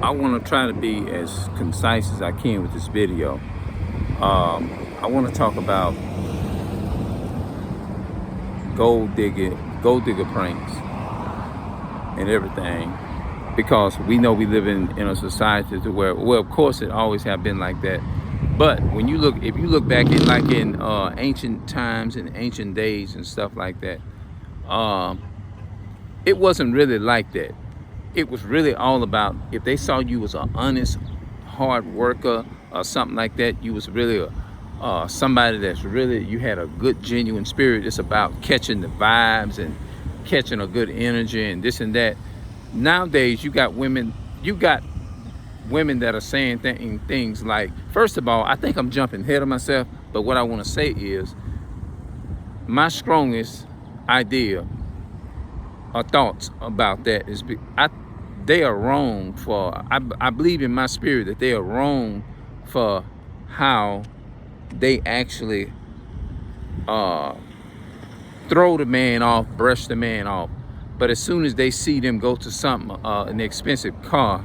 I want to try to be as concise as I can with this video. I want to talk about gold digger pranks and everything, because we know we live in a society to where, well, of course it always have been like that. But when you look, if you look back in ancient times and ancient days and stuff like that, it wasn't really like that. It was really all about, if they saw you was an honest, hard worker or something like that, you was really somebody that's really, you had a good, genuine spirit. It's about catching the vibes and catching a good energy and this and that. Nowadays, you got women that are saying things like, first of all, I think I'm jumping ahead of myself, but what I want to say is my strongest idea or thoughts about that is they are wrong for, I believe in my spirit that they are wrong for how they actually throw the man off, brush the man off. But as soon as they see them go to something, an expensive car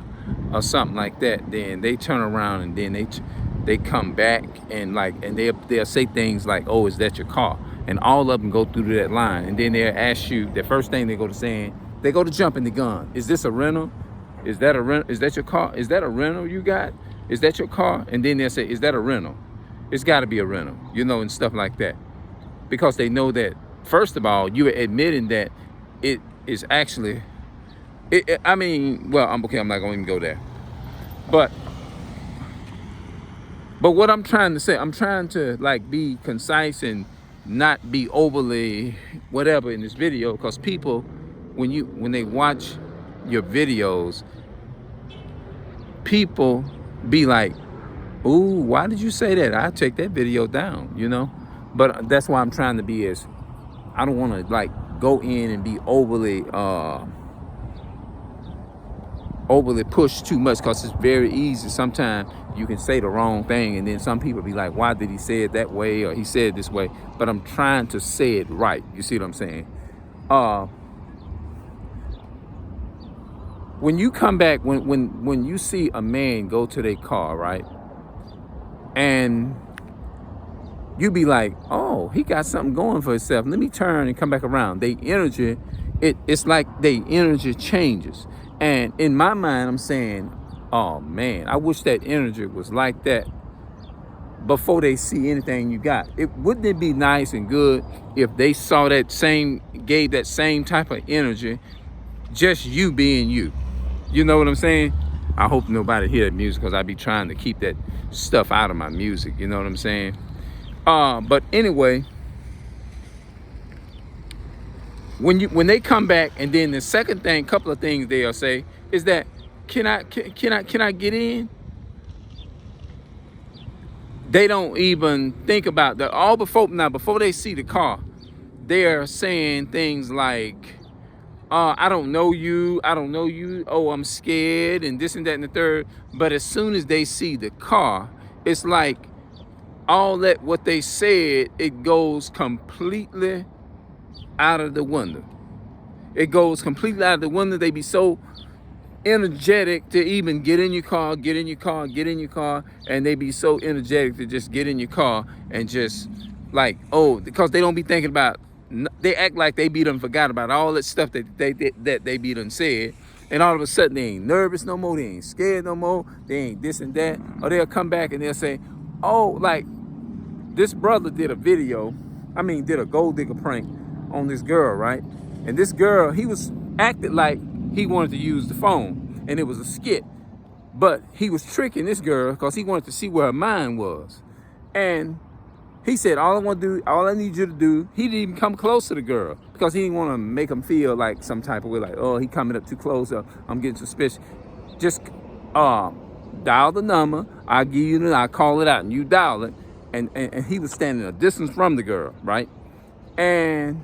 or something like that, then they turn around and then they come back and they'll say things like, "Oh, is that your car?" And all of them go through that line, and then they'll ask you, the first thing they go to saying, they go to jumping the gun. Is this a rental? Is that a rent? Is that your car? Is that a rental you got? Is that your car? And then they'll say, "Is that a rental?" It's got to be a rental, and stuff like that, because they know that, first of all, you're admitting that it is actually, I mean, well, I'm okay. I'm not going to even go there. But what I'm trying to say, I'm trying to be concise and not be overly whatever in this video, because people, when they watch your videos, people be like, "Ooh, why did you say that? I take that video down," But that's why I'm trying to be as, I don't want to go in and be overly pushed too much, because it's very easy. Sometimes you can say the wrong thing, and then some people be like, "Why did he say it that way?" or "He said it this way." But I'm trying to say it right. You see what I'm saying? When you come back, when you see a man go to their car, right, and you be like, "Oh, he got something going for himself. Let me turn and come back around." They energy, it's like they energy changes. And in my mind, I'm saying, "Oh man, I wish that energy was like that before they see anything you got." Wouldn't it be nice and good if they saw gave that same type of energy, just you being you? You know what I'm saying? I hope nobody hear that music, because I be trying to keep that stuff out of my music. You know what I'm saying? But anyway, when they come back, and then the second thing, couple of things they'll say is that, can I get in? They don't even think about that. All before they see the car, they're saying things like, "I don't know you. Oh, I'm scared," and this and that and the third. But as soon as they see the car, it's like all that what they said, it goes completely out of the window. It goes completely out of the window. They be so energetic to even get in your car, and they be so energetic to just get in your car and just because they don't be thinking about, they act like they be done forgot about all that stuff that they be done said, and all of a sudden they ain't nervous no more, they ain't scared no more, they ain't this and that. Or they'll come back and they'll say, "Oh, this brother did a gold digger prank on this girl, right? And this girl, he was acted like he wanted to use the phone, and it was a skit. But he was tricking this girl because he wanted to see where her mind was. And he said, all I need you to do," he didn't even come close to the girl because he didn't want to make him feel like some type of way, like, "Oh, he coming up too close, or I'm getting suspicious." Just dial the number, I'll call it out, and you dial it. And he was standing a distance from the girl, right? And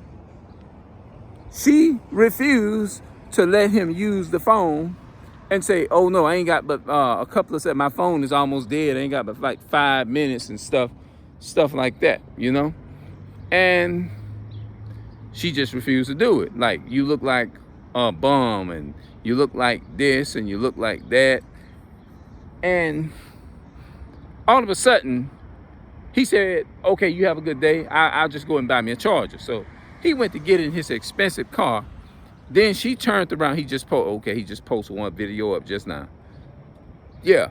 she refused to let him use the phone and say, "Oh no, I ain't got but a couple of seconds. My phone is almost dead. I ain't got but 5 minutes," and stuff like that, And she just refused to do it. Like, "You look like a bum, and you look like this, and you look like that." And all of a sudden, he said, okay, you have a good day. I'll just go and buy me a charger. So he went to get in his expensive car. Then she turned around. He just posted one video up just now. Yeah.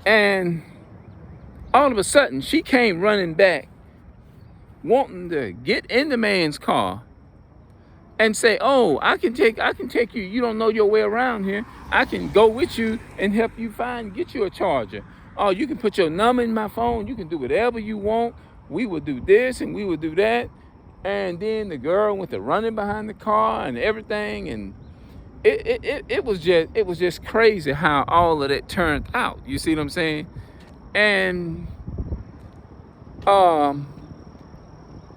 And all of a sudden, she came running back, wanting to get in the man's car and say, oh, I can take you. You don't know your way around here. I can go with you and help you get you a charger. Oh, you can put your number in my phone. You can do whatever you want. We will do this and we will do that. And then the girl went to running behind the car and everything. And it was just crazy how all of that turned out. You see what I'm saying? And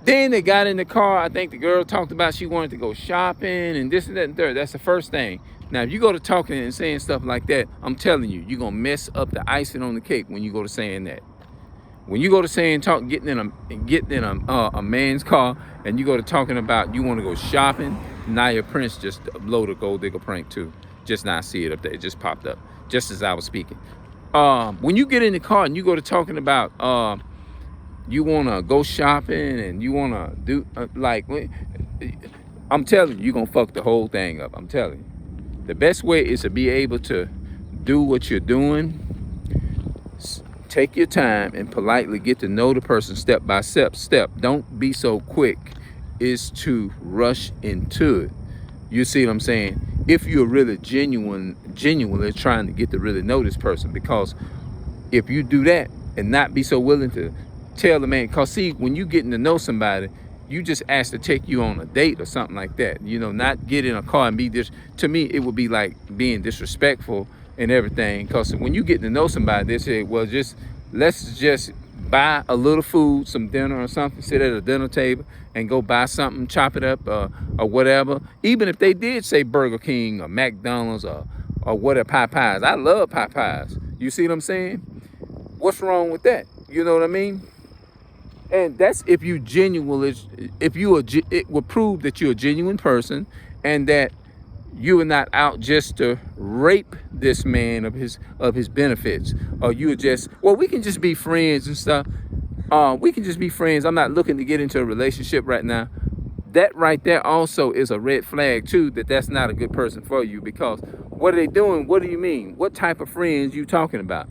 then they got in the car. I think the girl talked about she wanted to go shopping and this and that and third. That's the first thing. Now, if you go to talking and saying stuff like that, I'm telling you, you're going to mess up the icing on the cake when you go to saying that. When you go to saying, getting in a man's car and you go to talking about you want to go shopping, Nia Prince just uploaded a Golddigger prank too. Just not see it up there. It just popped up just as I was speaking. When you get in the car and you go to talking about you want to go shopping and you want to do I'm telling you, you're going to fuck the whole thing up. I'm telling you. The best way is to be able to do what you're doing. Take your time and politely get to know the person step by step. Don't be so quick is to rush into it. You see what I'm saying? If you're really genuinely trying to get to really know this person, because if you do that and not be so willing to tell the man, because see, when you getting to know somebody, you just ask to take you on a date or something like that. You know, not get in a car and be this. To me, it would be like being disrespectful and everything. Because when you get to know somebody, they say, well, let's just buy a little food, some dinner or something, sit at a dinner table and go buy something, chop it up or whatever. Even if they did say Burger King or McDonald's or whatever, Popeyes. I love Popeyes. You see what I'm saying? What's wrong with that? You know what I mean? And that's if you genuinely, it will prove that you're a genuine person and that you are not out just to rape this man of his benefits. Or you are just, well, we can just be friends and stuff. We can just be friends. I'm not looking to get into a relationship right now. That right there also is a red flag too, that's not a good person for you, because what are they doing? What do you mean? What type of friends you talking about?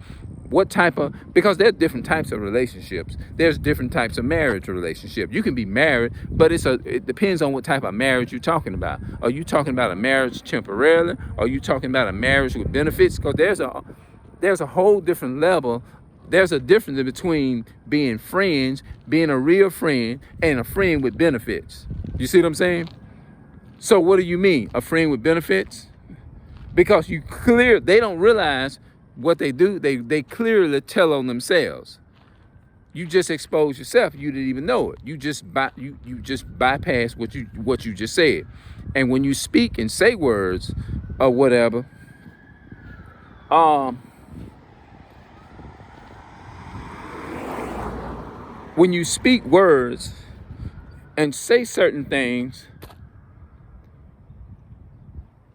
Because there are different types of relationships. There's different types of marriage relationships. You can be married, but it depends on what type of marriage you're talking about. Are you talking about a marriage temporarily? Are you talking about a marriage with benefits? Because there's a whole different level. There's a difference between being friends, being a real friend, and a friend with benefits. You see what I'm saying? So what do you mean, a friend with benefits? Because they don't realize what they do. They clearly tell on themselves. You just expose yourself. You didn't even know it. You just bypass what you just said. And when you speak and say words or whatever, when you speak words and say certain things,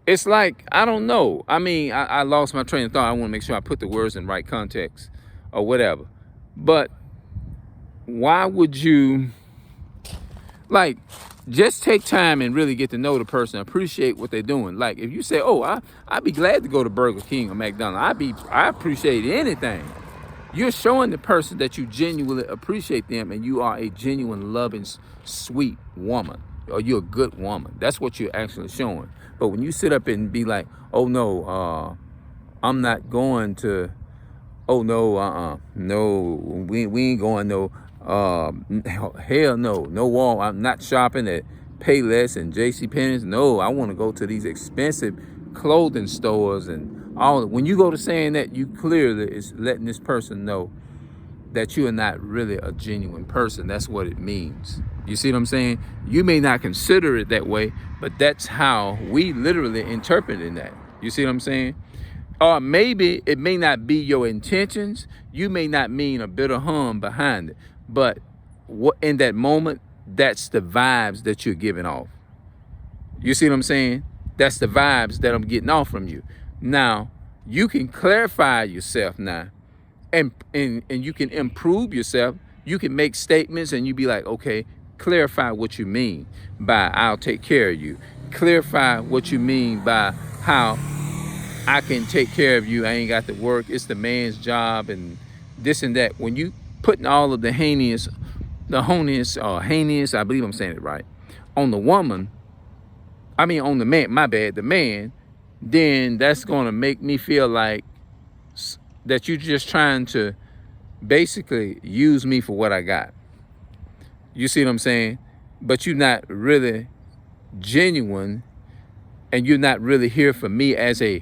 it's like, I don't know. I mean, I lost my train of thought. I want to make sure I put the words in right context or whatever. But why would you, just take time and really get to know the person, appreciate what they're doing. Like if you say, oh, I'd be glad to go to Burger King or McDonald's. I appreciate anything. You're showing the person that you genuinely appreciate them and you are a genuine, loving, sweet woman, or you're a good woman. That's what you're actually showing. But when you sit up and be like, oh no, I'm not going to, oh no, no, we ain't going no, hell no wall. I'm not shopping at Payless and JCPenney's. No, I want to go to these expensive clothing stores and all. When you go to saying that, you clearly is letting this person know that you are not really a genuine person. That's what it means. You see what I'm saying? You may not consider it that way, but that's how we literally interpret that. You see what I'm saying? Or maybe it may not be your intentions. You may not mean a bit of harm behind it. But what in that moment, that's the vibes that you're giving off. You see what I'm saying? That's the vibes that I'm getting off from you. Now, you can clarify yourself now, and you can improve yourself. You can make statements and you be like, okay, clarify what you mean by I'll take care of you. Clarify what you mean by how I can take care of you. I ain't got to work. It's the man's job and this and that. When you putting all of the heinous, I believe I'm saying it right, on the woman, on the man, my bad, the man, then that's going to make me feel like that you're just trying to basically use me for what I got. You see what I'm saying? But you're not really genuine, and you're not really here for me as a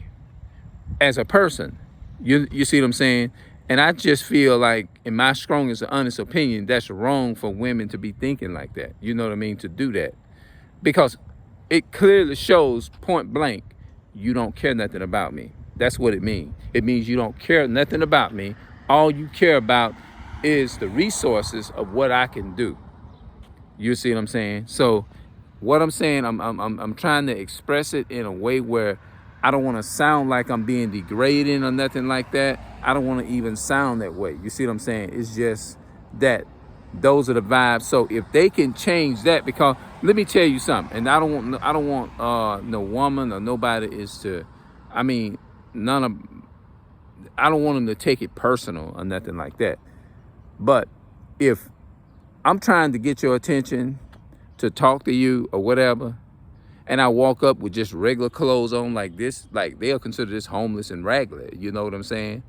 person. You see what I'm saying? And I just feel like, in my strongest and honest opinion, that's wrong for women to be thinking like that. You know what I mean? To do that. Because it clearly shows point blank, you don't care nothing about me. That's what it means. It means you don't care nothing about me. All you care about is the resources of what I can do. You see what I'm saying? So what I'm saying, I'm trying to express it in a way where I don't want to sound like I'm being degrading or nothing like that. I don't want to even sound that way. You see what I'm saying? It's just that those are the vibes. So if they can change that, because let me tell you something, and I don't want no woman or nobody is to, I don't want them to take it personal or nothing like that. But if I'm trying to get your attention to talk to you or whatever, and I walk up with just regular clothes on like this, like they'll consider this homeless and regular. You know what I'm saying?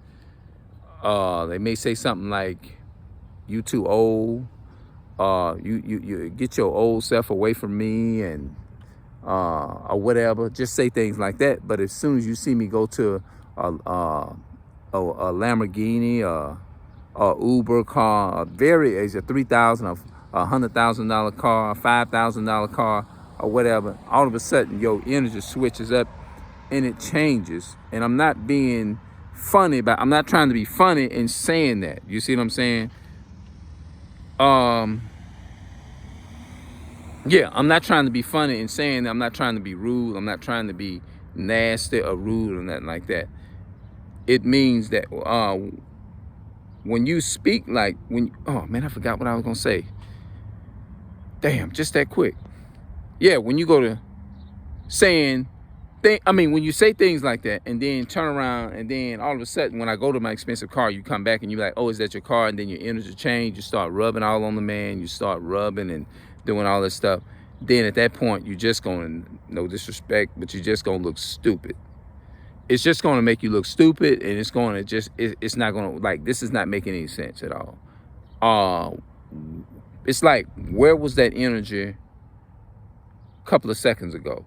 They may say something like, you too old, you get your old self away from me, and or whatever. Just say things like that. But as soon as you see me go to a Lamborghini or Uber car, it's a $3,000 or $100,000 car, $5,000 car, or whatever, all of a sudden your energy switches up and it changes. And I'm not being funny, but I'm not trying to be funny in saying that. You see what I'm saying? Yeah, I'm not trying to be funny in saying that. I'm not trying to be rude. I'm not trying to be nasty or rude or nothing like that. It means that when you speak like, oh man, I forgot what I was gonna say. Damn, just that quick. Yeah, when you go to saying, when you say things like that and then turn around and then all of a sudden when I go to my expensive car, you come back and you're like, oh, is that your car? And then your energy change, you start rubbing all on the man, you start rubbing and doing all this stuff. Then at that point, you're just going to, no disrespect, but you're just going to look stupid. It's just going to make you look stupid, and it's going to just, it's not going to, like, this is not making any sense at all. It's like, where was that energy a couple of seconds ago?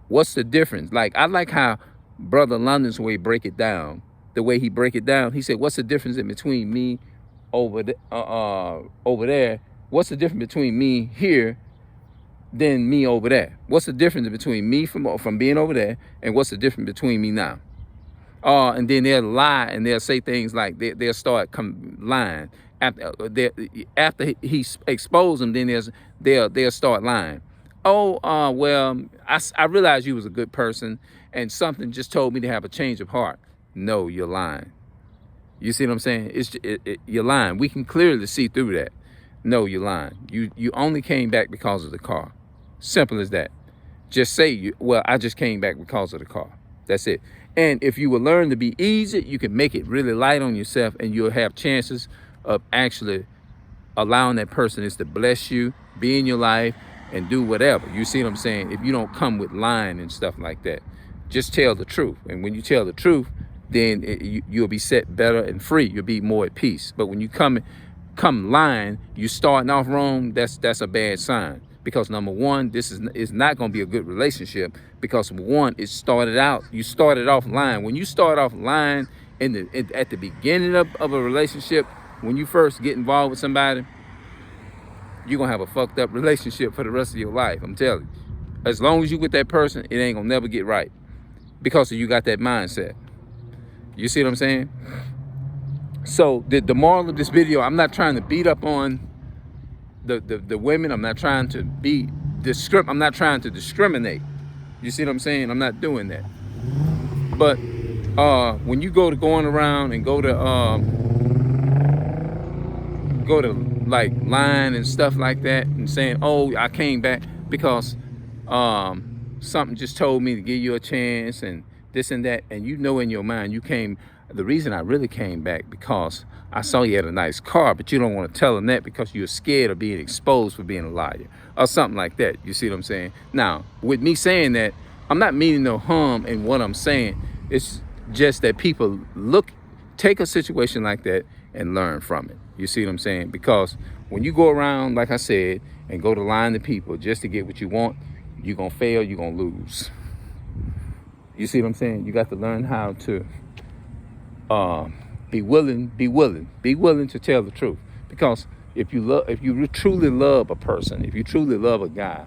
What's the difference? Like, I like how Brother London's way break it down. The way he break it down, he said, what's the difference in between me over there? What's the difference between me here than me over there? What's the difference between me from being over there, and what's the difference between me now? And then they'll lie and they'll say things like they'll start lying after he exposed them. Then they'll start lying. Oh, well, I realized you was a good person, and something just told me to have a change of heart. No, you're lying. You see what I'm saying? You're lying. We can clearly see through that. No, you're lying. You only came back because of the car. Simple as that. Just say, well, I just came back because of the car. That's it. And if you will learn to be easy, you can make it really light on yourself, and you'll have chances of actually allowing that person is to bless you, be in your life, and do whatever. You see what I'm saying? If you don't come with lying and stuff like that, just tell the truth. And when you tell the truth, then you'll be set better and free. You'll be more at peace. But when you come lying, you starting off wrong, that's a bad sign. Because number one, this is not going to be a good relationship, because one, you started off lying. When you start off lying at the beginning of a relationship, when you first get involved with somebody, you're going to have a fucked up relationship for the rest of your life. I'm telling you. As long as you with that person, it ain't going to never get right, because you got that mindset. You see what I'm saying? So the moral of this video, I'm not trying to beat up on the women. I'm not trying to I'm not trying to discriminate. You see what I'm saying? I'm not doing that. But when you going around and go to like lying and stuff like that and saying, oh, I came back because something just told me to give you a chance and this and that, and you know in your mind you came, the reason I really came back because I saw you had a nice car, but you don't want to tell them that because you're scared of being exposed for being a liar or something like that. You see what I'm saying? Now, with me saying that, I'm not meaning no harm in what I'm saying. It's just that people take a situation like that and learn from it. You see what I'm saying? Because when you go around, like I said, and go to lying to people just to get what you want, you're going to fail, you're going to lose. You see what I'm saying? You got to learn how to be willing to tell the truth. Because if you truly love a person, if you truly love a guy,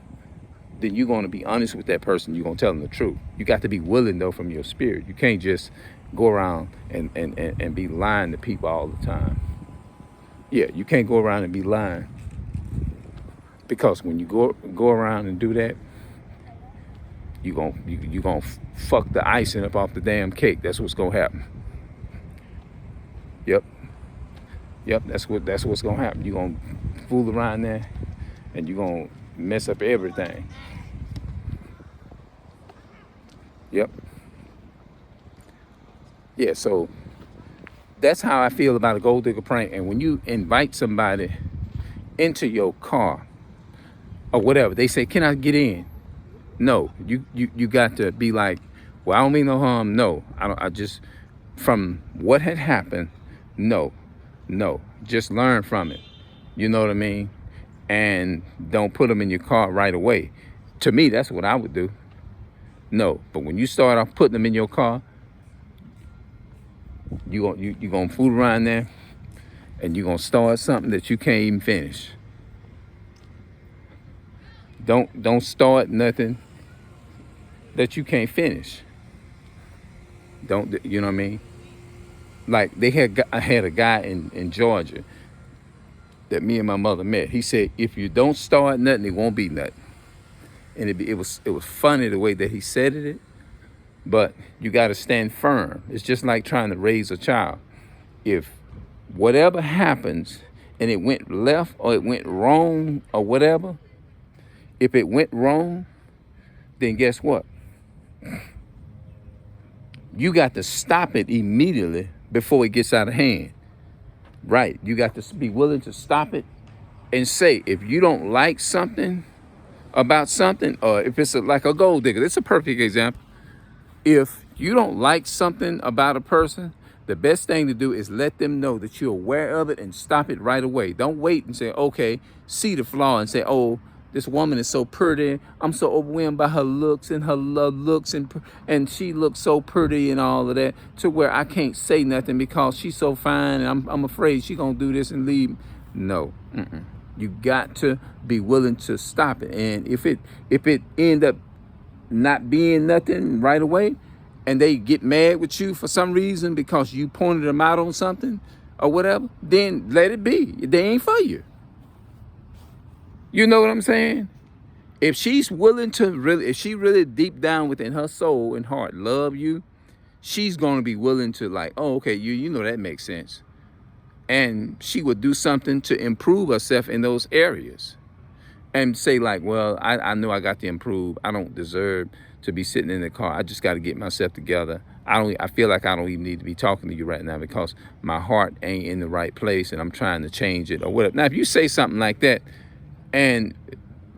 then you're going to be honest with that person. You're going to tell them the truth. You got to be willing, though, from your spirit. You can't just go around and be lying to people all the time. Yeah, you can't go around and be lying. Because when you go around and do that, you're gonna fuck the icing up off the damn cake. That's what's gonna happen. Yep, that's what's gonna happen. You're gonna fool around there and you're gonna mess up everything. Yep. Yeah, so that's how I feel about a gold digger prank. And when you invite somebody into your car or whatever, they say, can I get in? No, you got to be like, well, I don't mean no harm. No, I just, from what had happened, no, just learn from it. You know what I mean? And don't put them in your car right away. To me, that's what I would do. No, but when you start off putting them in your car, you're gonna fool around there and you're gonna start something that you can't even finish. Don't start nothing that you can't finish. Don't, you know what I mean? Like I had a guy in Georgia that me and my mother met. He said, if you don't start nothing, it won't be nothing. And it was funny the way that he said it, but you got to stand firm. It's just like trying to raise a child. If whatever happens and it went left or it went wrong or whatever, if it went wrong, then guess what? You got to stop it immediately before it gets out of hand. Right. You got to be willing to stop it and say, if you don't like something about something, or if it's like a gold digger, it's a perfect example. If you don't like something about a person, the best thing to do is let them know that you're aware of it and stop it right away. Don't wait and say, okay, see the flaw and say, oh, this woman is so pretty. I'm so overwhelmed by her looks and her looks and she looks so pretty and all of that, to where I can't say nothing because she's so fine and I'm afraid she's gonna do this and leave. No, you got to be willing to stop it. And if it end up not being nothing right away, and they get mad with you for some reason because you pointed them out on something or whatever, then let it be. They ain't for you. You know what I'm saying? If she's willing to if she really deep down within her soul and heart love you, she's going to be willing to like, oh, okay, you know that makes sense. And she would do something to improve herself in those areas. And say like, well, I know I got to improve. I don't deserve to be sitting in the car. I just got to get myself together. I feel like I don't even need to be talking to you right now because my heart ain't in the right place and I'm trying to change it or whatever. Now, if you say something like that, and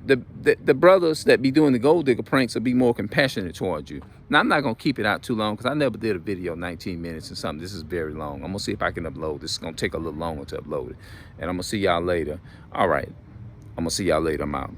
the brothers that be doing the gold digger pranks will be more compassionate towards you. Now, I'm not going to keep it out too long because I never did a video 19 minutes or something. This is very long. I'm going to see if I can upload. This is going to take a little longer to upload it. And I'm going to see y'all later. All right. I'm going to see y'all later. I'm out.